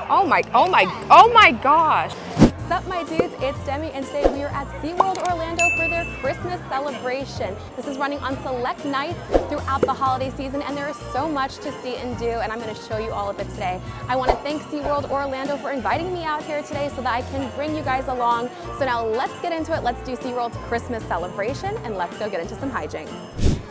Oh my gosh. What's up, my dudes? It's Demi, and today we are at SeaWorld Orlando for their Christmas celebration. This is running on select nights throughout the holiday season, and there is so much to see and do, and I'm going to show you all of it today. I want to thank SeaWorld Orlando for inviting me out here today so that I can bring you guys along. So now let's get into it. Let's do SeaWorld's Christmas celebration, and let's go get into some hijinks.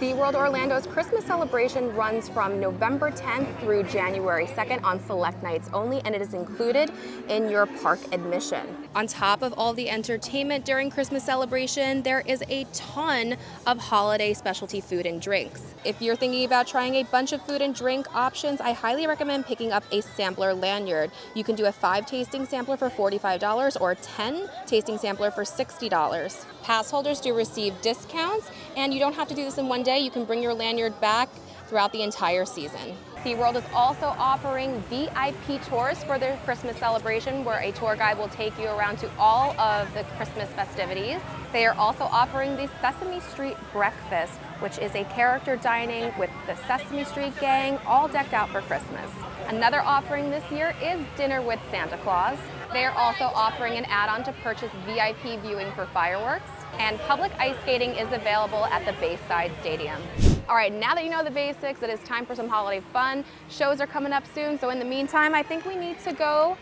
SeaWorld Orlando's Christmas celebration runs from November 10th through January 2nd on select nights only, and it is included in your park admission. On top of all the entertainment during Christmas celebration, there is a ton of holiday specialty food and drinks. If you're thinking about trying a bunch of food and drink options, I highly recommend picking up a sampler lanyard. You can do a 5-tasting sampler for $45 or a 10-tasting sampler for $60. Pass holders do receive discounts, and you don't have to do this in one day. You can bring your lanyard back throughout the entire season. SeaWorld is also offering VIP tours for their Christmas celebration, where a tour guide will take you around to all of the Christmas festivities. They are also offering the Sesame Street Breakfast, which is a character dining with the Sesame Street gang, all decked out for Christmas. Another offering this year is Dinner with Santa Claus. They are also offering an add-on to purchase VIP viewing for fireworks, and public ice skating is available at the Bayside Stadium. All right, now that you know the basics, it is time for some holiday fun. Shows are coming up soon, so in the meantime, I think we need to go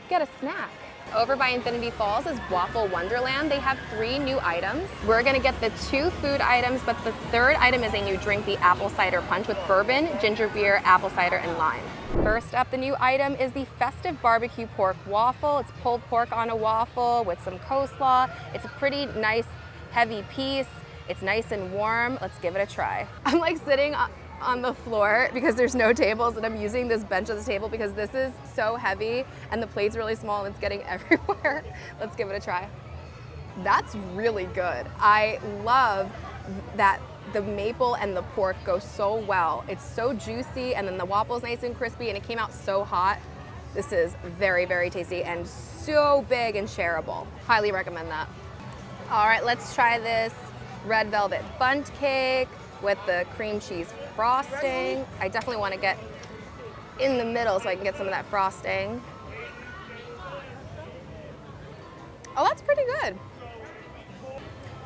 get a snack. Over by Infinity Falls is Waffle Wonderland. They have 3 new items. We're gonna get the 2 food items, but the 3rd item is a new drink, the apple cider punch with bourbon, ginger beer, apple cider, and lime. First up, the new item is the festive barbecue pork waffle. It's pulled pork on a waffle with some coleslaw. It's a pretty nice, heavy piece. It's nice and warm. Let's give it a try. I'm like sitting on the floor because there's no tables, and I'm using this bench as a table because this is so heavy and the plate's really small and it's getting everywhere. Let's give it a try. That's really good. I love that the maple and the pork go so well. It's so juicy, and then the waffle's nice and crispy, and it came out so hot. This is very, very tasty and so big and shareable. Highly recommend that. All right, let's try this red velvet bundt cake with the cream cheese frosting. I definitely want to get in the middle so I can get some of that frosting. Oh, that's pretty good.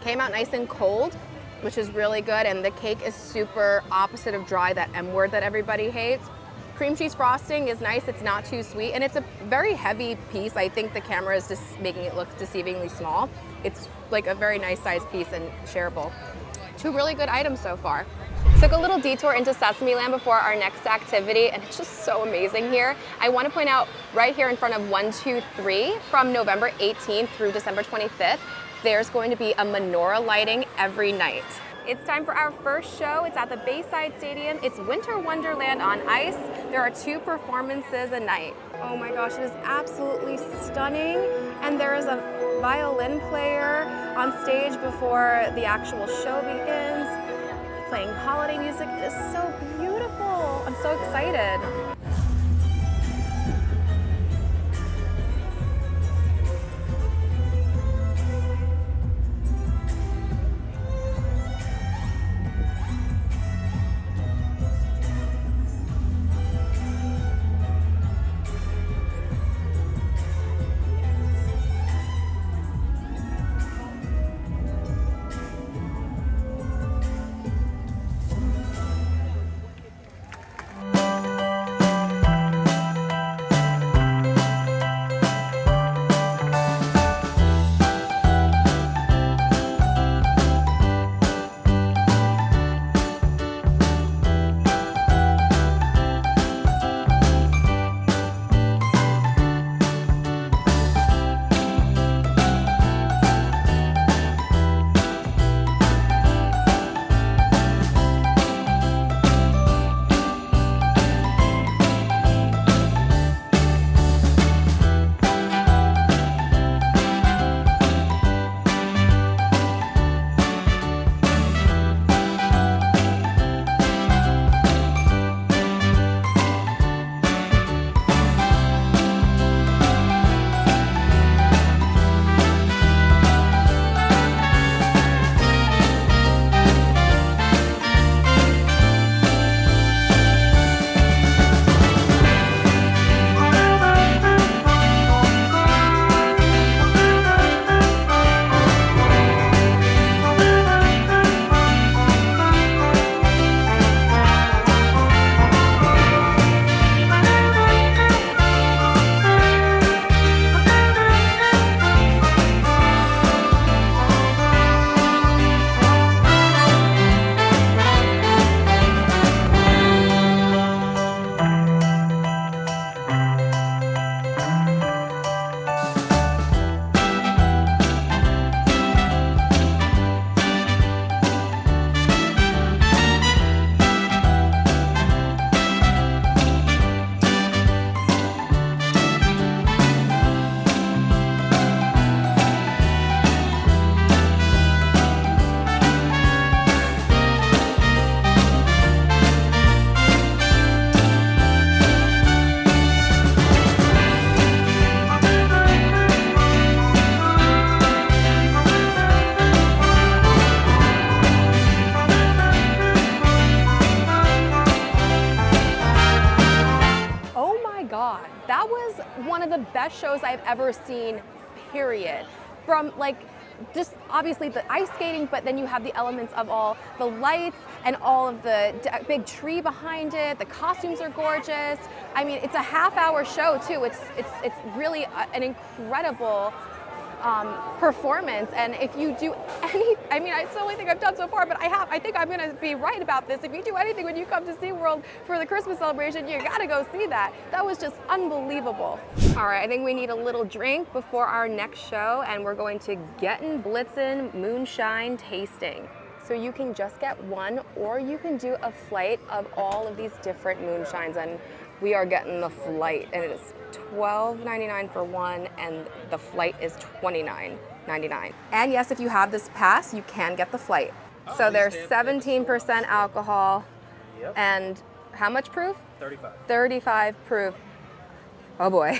Came out nice and cold, which is really good, and the cake is super opposite of dry, that M word that everybody hates. Cream cheese frosting is nice, it's not too sweet, and it's a very heavy piece. I think the camera is just making it look deceivingly small. It's like a very nice sized piece and shareable. 2 really good items so far. Took a little detour into Sesame Land before our next activity, and it's just so amazing here. I want to point out right here in front of 123, from November 18th through December 25th, there's going to be a Menorah Lighting every night. It's time for our first show. It's at the Bayside Stadium. It's Winter Wonderland on Ice. There are 2 performances a night. Oh my gosh, it is absolutely stunning. And there is a violin player on stage before the actual show begins, playing holiday music. It is so beautiful. I'm so excited. God, that was one of the best shows I've ever seen, period. From like, just obviously the ice skating, but then you have the elements of all the lights and all of the big tree behind it. The costumes are gorgeous. I mean, it's a half-hour show too. It's really an incredible performance. And if you do any, I mean, it's the only thing I've done so far, but I think I'm gonna be right about this. If you do anything when you come to SeaWorld for the Christmas celebration, you gotta go see that. That was just unbelievable. All right, I think we need a little drink before our next show, and we're going to Gettin Blitzen Moonshine tasting. So you can just get one, or you can do a flight of all of these different moonshines, and we are getting the flight, and it is $12.99 for one, and the flight is $29.99. And yes, if you have this pass, you can get the flight. So there's 17% alcohol, and how much proof? 35. 35 proof. Oh boy.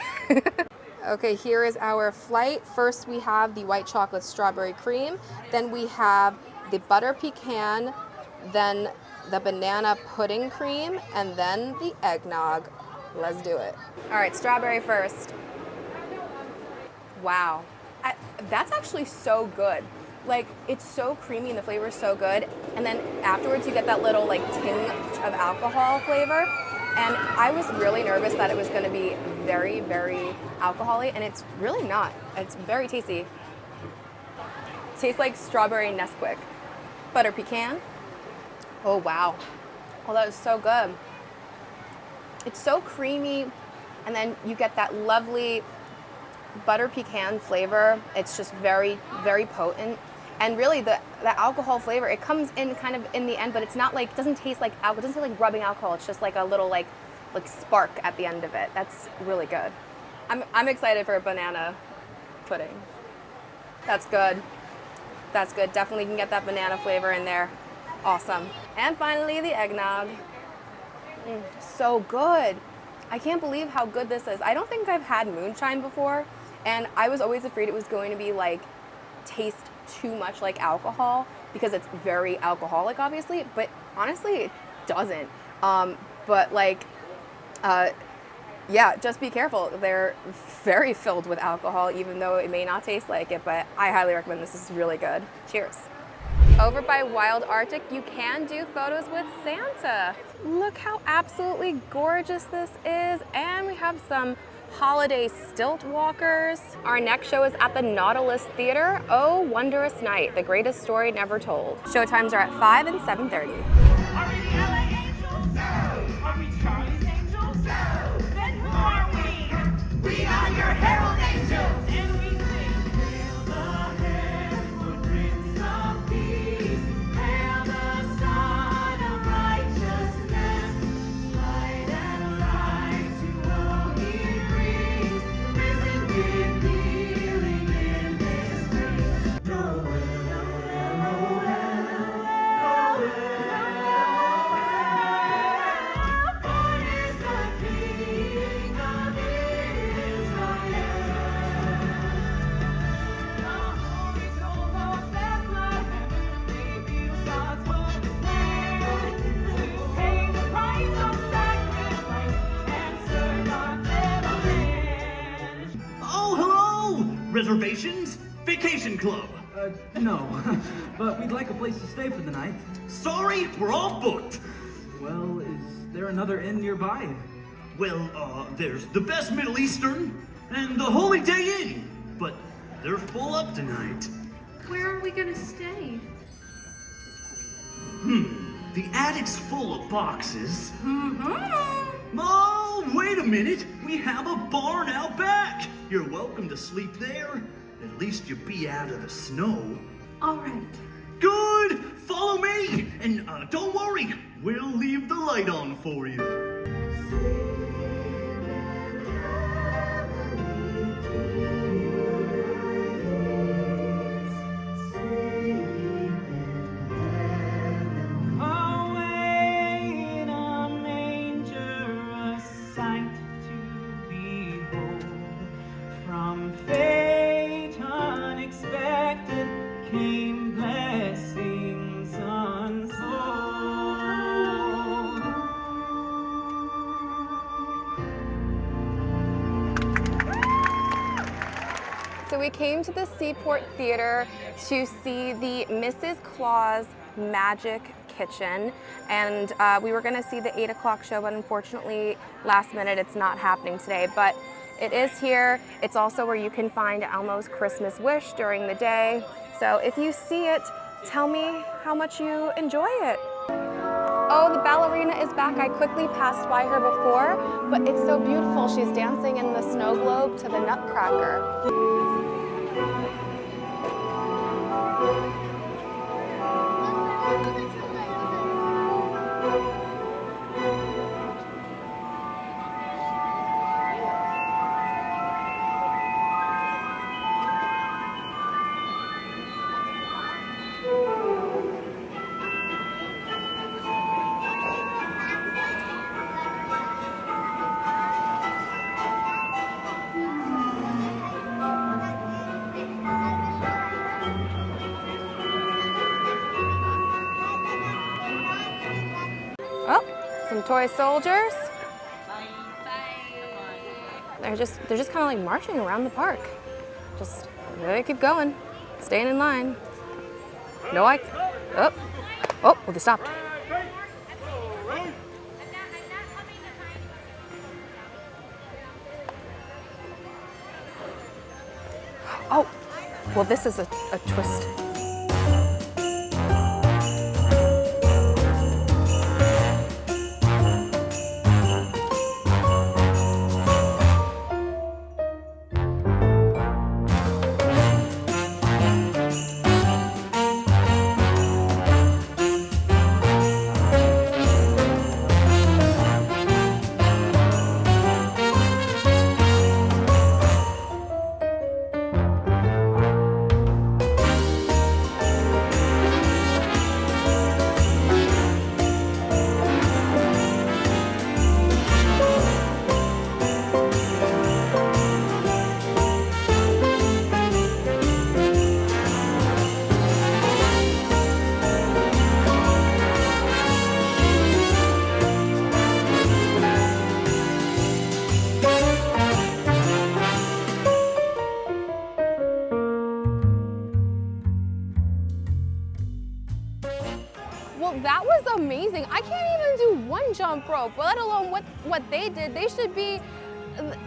Okay, here is our flight. First we have the white chocolate strawberry cream, then we have the butter pecan, then the banana pudding cream, and then the eggnog. Let's do it. All right, strawberry first. Wow, that's actually so good. Like, it's so creamy and the flavor is so good. And then afterwards you get that little like tinge of alcohol flavor. And I was really nervous that it was gonna be very, very alcoholic, and it's really not. It's very tasty. Tastes like strawberry Nesquik. Butter pecan. Oh wow. Oh, that was so good. It's so creamy, and then you get that lovely butter pecan flavor. It's just very, very potent. And really the alcohol flavor, it comes in kind of in the end, but it's not like, it doesn't taste like alcohol, it doesn't taste like rubbing alcohol. It's just like a little like spark at the end of it. That's really good. I'm excited for a banana pudding. That's good. That's good. Definitely can get that banana flavor in there. Awesome. And finally, the eggnog. So good. I can't believe how good this is. I don't think I've had moonshine before, and I was always afraid it was going to be like taste too much like alcohol because it's very alcoholic, obviously, but honestly, it doesn't. But like, yeah, just be careful. They're very filled with alcohol, even though it may not taste like it, but I highly recommend this. This is really good. Cheers. Over by Wild Arctic, you can do photos with Santa. Look how absolutely gorgeous this is. And we have some holiday stilt walkers. Our next show is at the Nautilus Theater. Oh, Wondrous Night, the greatest story never told. Showtimes are at 5 and 7:30. Are we the LA Angels? No. Are we Charlie's Angels? No. Then who are we? We are your Herald Angels. And we sing, hail the Herald Prince of Peace. Hail the Son of Righteousness. Light and light to all he brings. Risen with healing in his wings. Noel, Noel, Noel, born is the King of Israel. The holy soul of Bethlehem, reveals God's holy plan. Who paid the price of sacrifice and served our fellow man. Oh, hello! Reservations? Vacation club. No, but we'd like a place to stay for the night. Sorry, we're all booked. Well, is there another inn nearby? Well, there's the Best Middle Eastern and the Holy Day Inn, but they're full up tonight. Where are we gonna stay? The attic's full of boxes. Mm-hmm. Oh, wait a minute! We have a barn out back! You're welcome to sleep there. At least you'll be out of the snow. All right. Good! Follow me! And don't worry, we'll leave the light on for you. Away in a manger, a sight to behold. From fate unexpected came blessings untold. So we came to the Seaport Theater to see the Mrs. Claus Magic Kitchen, and we were gonna see the 8 o'clock show, but unfortunately, last minute, it's not happening today, but it is here. It's also where you can find Elmo's Christmas wish during the day. So if you see it, tell me how much you enjoy it. Oh, the ballerina is back. I quickly passed by her before, but it's so beautiful. She's dancing in the snow globe to the Nutcracker. Oh, some toy soldiers. They're just kind of like marching around the park. Just they keep going, staying in line. No, oh, well, they stopped. Oh, well, this is a twist. Well, that was amazing. I can't even do one jump rope, let alone what they did. They should be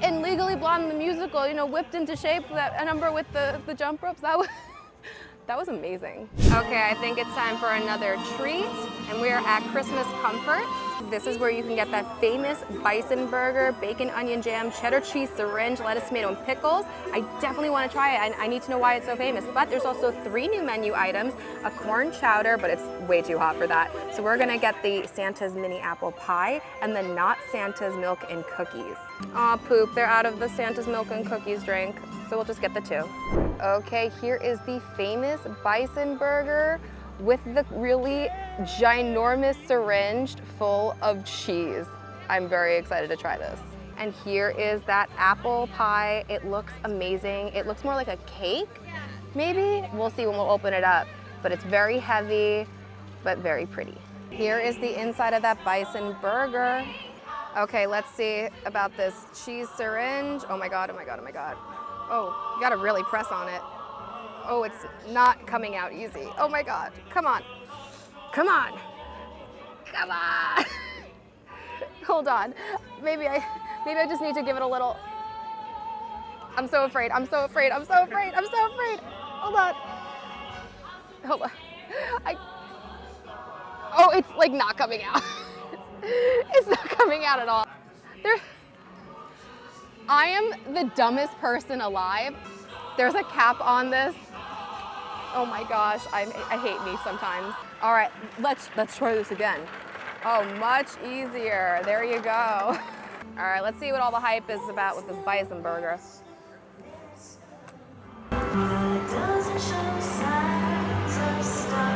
in Legally Blonde the musical, you know, whipped into shape, that number with the jump ropes. That was amazing. Okay, I think it's time for another treat, and we are at Christmas Comforts. This is where you can get that famous bison burger, bacon, onion jam, cheddar cheese, syringe, lettuce, tomato, and pickles. I definitely want to try it. I need to know why it's so famous. But there's also 3 new menu items, a corn chowder, but it's way too hot for that. So we're gonna get the Santa's mini apple pie and the not Santa's milk and cookies. Aw, poop, they're out of the Santa's milk and cookies drink. So we'll just get the 2. Okay, here is the famous bison burger with the really ginormous syringe full of cheese. I'm very excited to try this. And here is that apple pie. It looks amazing. It looks more like a cake, maybe? We'll see when we'll open it up. But it's very heavy, but very pretty. Here is the inside of that bison burger. Okay, let's see about this cheese syringe. Oh my God, oh my God, oh my God. Oh, you gotta really press on it. Oh, it's not coming out easy. Oh my God, come on. Come on, come on. Hold on, maybe I just need to give it a little. I'm so afraid, I'm so afraid, I'm so afraid, I'm so afraid. Hold on. Hold on. Oh, it's like not coming out. It's not coming out at all. I am the dumbest person alive. There's a cap on this. Oh my gosh, I hate me sometimes. All right, let's try this again. Oh, much easier. There you go. All right, let's see what all the hype is about with this bison burger.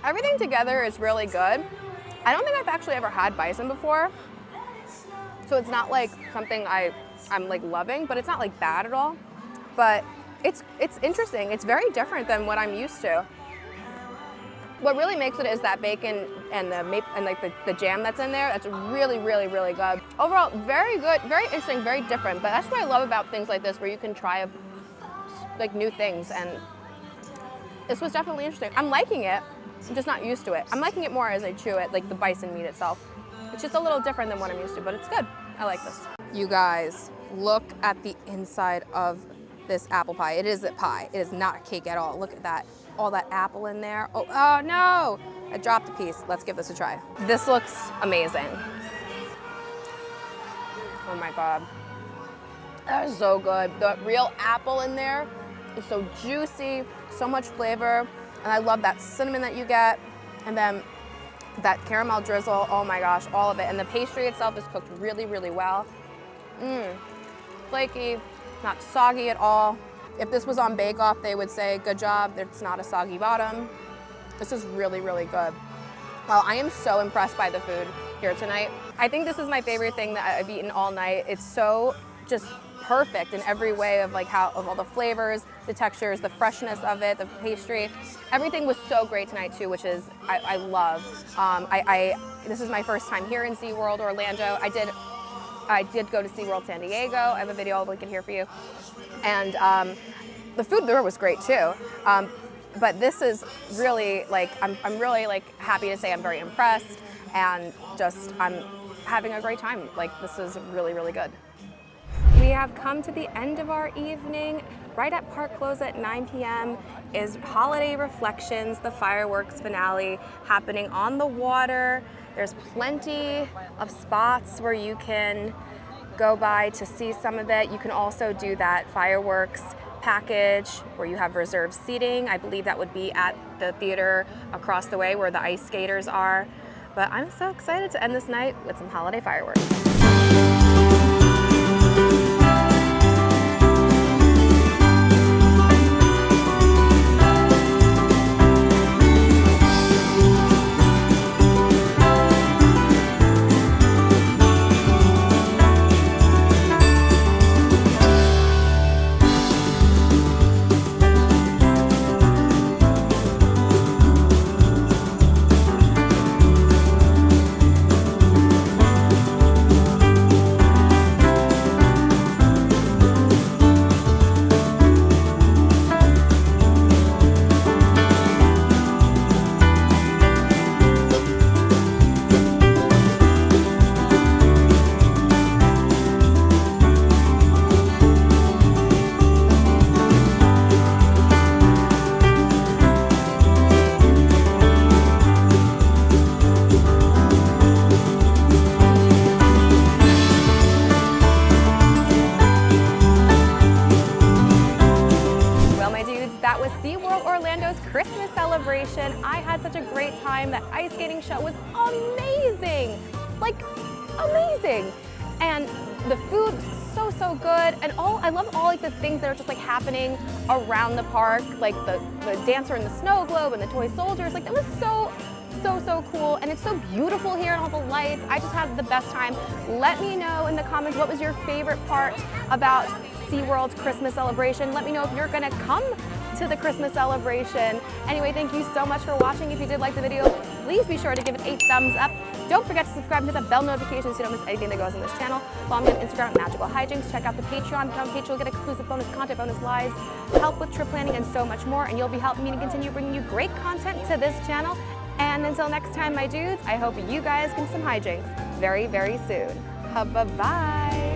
Everything together is really good. I don't think I've actually ever had bison before, so it's not like something I'm like loving, but it's not like bad at all. But it's interesting. It's very different than what I'm used to. What really makes it is that bacon and the jam that's in there. That's really, really, really good. Overall, very good, very interesting, very different. But that's what I love about things like this, where you can try like new things, and this was definitely interesting. I'm liking it. I'm just not used to it. I'm liking it more as I chew it, like the bison meat itself. It's just a little different than what I'm used to, but it's good. I like this. You guys, look at the inside of this apple pie. It is a pie. It is not a cake at all. Look at that. All that apple in there. Oh, oh no! I dropped a piece. Let's give this a try. This looks amazing. Oh my God. That is so good. The real apple in there is so juicy, so much flavor. And I love that cinnamon that you get. And then that caramel drizzle, oh my gosh, all of it. And the pastry itself is cooked really, really well. Flaky, not soggy at all. If this was on Bake Off, they would say, good job, it's not a soggy bottom. This is really, really good. Well, I am so impressed by the food here tonight. I think this is my favorite thing that I've eaten all night. It's so just perfect in every way of like of all the flavors, the textures, the freshness of it, the pastry. Everything was so great tonight too, which is, I love. This is my first time here in SeaWorld Orlando. I did go to SeaWorld San Diego. I have a video, I'll link it here for you. And the food there was great too. But this is really like, I'm really like happy to say I'm very impressed, and just I'm having a great time. Like, this is really, really good. We have come to the end of our evening. Right at park close at 9 p.m. is Holiday Reflections, the fireworks finale happening on the water. There's plenty of spots where you can go by to see some of it. You can also do that fireworks package where you have reserved seating. I believe that would be at the theater across the way where the ice skaters are. But I'm so excited to end this night with some holiday fireworks. That was SeaWorld Orlando's Christmas celebration. I had such a great time. The ice skating show was amazing, like amazing. And the food was so good. And I love all like the things that are just like happening around the park, like the dancer in the snow globe and the toy soldiers. Like that was so cool, and it's so beautiful here and all the lights. I just had the best time. Let me know in the comments what was your favorite part about SeaWorld's Christmas celebration. Let me know if you're gonna come to the Christmas celebration. Anyway, thank you so much for watching. If you did like the video, please be sure to give it a thumbs up. Don't forget to subscribe and hit the bell notification so you don't miss anything that goes on this channel. Follow me on Instagram at Magical Hijinx. Check out the Patreon. Become a patron, get exclusive bonus content, bonus lives, help with trip planning, and so much more. And you'll be helping me to continue bringing you great content to this channel. And until next time, my dudes, I hope you guys can do some hijinks very, very soon. Bye-bye.